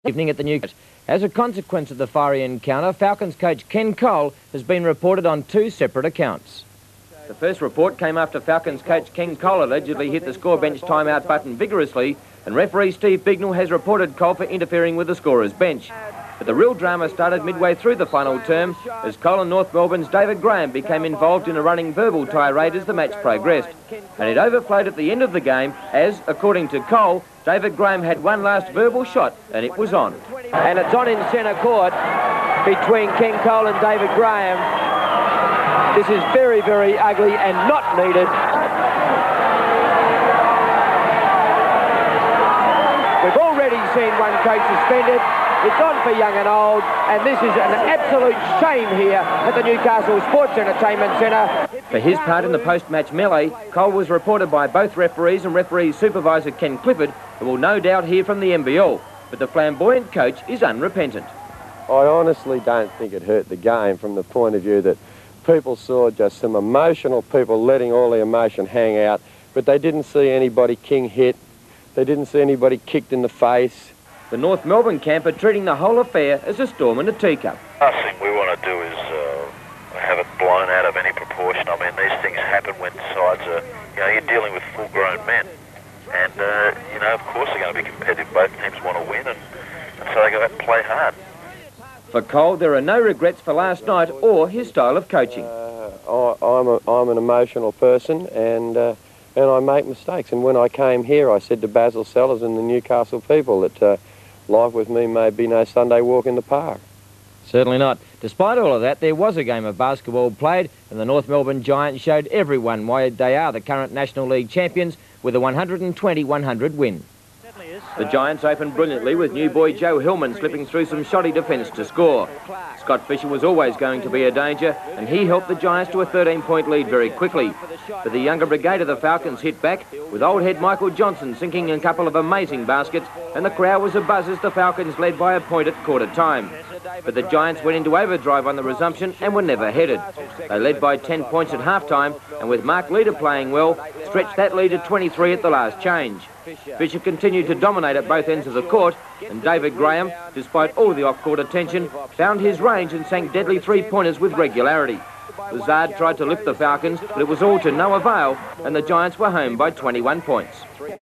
Evening at the Newcastle. As a consequence of the fiery encounter, Falcons coach Ken Cole has been reported on two separate accounts. The first report came after Falcons coach Ken Cole allegedly hit the score bench timeout button vigorously, and referee Steve Bignell has reported Cole for interfering with the scorer's bench. But the real drama started midway through the final term as Cole and North Melbourne's David Graham became involved in a running verbal tirade as the match progressed. And it overflowed at the end of the game as, according to Cole, David Graham had one last verbal shot and it was on. And it's on in centre court between Ken Cole and David Graham. This is very, very ugly and not needed. We've already seen one coach suspended. It's on for young and old, and this is an absolute shame here at the Newcastle Sports Entertainment Centre. For his part in the post-match melee, Cole was reported by both referees and referee supervisor Ken Clifford, who will no doubt hear from the NBN. But the flamboyant coach is unrepentant. I honestly don't think it hurt the game from the point of view that people saw just some emotional people letting all the emotion hang out, but they didn't see anybody king hit. They didn't see anybody kicked in the face. The North Melbourne camp are treating the whole affair as a storm in a teacup. Last thing we want to do is have it blown out of any proportion. I mean, these things happen when sides are, you're dealing with full-grown men. And, of course they're going to be competitive. Both teams want to win, and so they go out and play hard. For Cole, there are no regrets for last night or his style of coaching. I'm an emotional person, and I make mistakes. And when I came here, I said to Basil Sellers and the Newcastle people that life with me may be no Sunday walk in the park. Certainly not. Despite all of that, there was a game of basketball played, and the North Melbourne Giants showed everyone why they are the current National League champions with a 120-100 win. The Giants opened brilliantly with new boy Joe Hillman slipping through some shoddy defence to score. Scott Fisher was always going to be a danger, and he helped the Giants to a 13-point lead very quickly. But the younger brigade of the Falcons hit back, with old head Michael Johnson sinking a couple of amazing baskets, and the crowd was abuzz as the Falcons led by a point at quarter time. But the Giants went into overdrive on the resumption and were never headed. They led by 10 points at half-time, and with Mark Leader playing well, stretched that lead to 23 at the last change. Fisher continued to dominate at both ends of the court, and David Graham, despite all the off-court attention, found his range and sank deadly three-pointers with regularity. Lazard tried to lift the Falcons, but it was all to no avail, and the Giants were home by 21 points.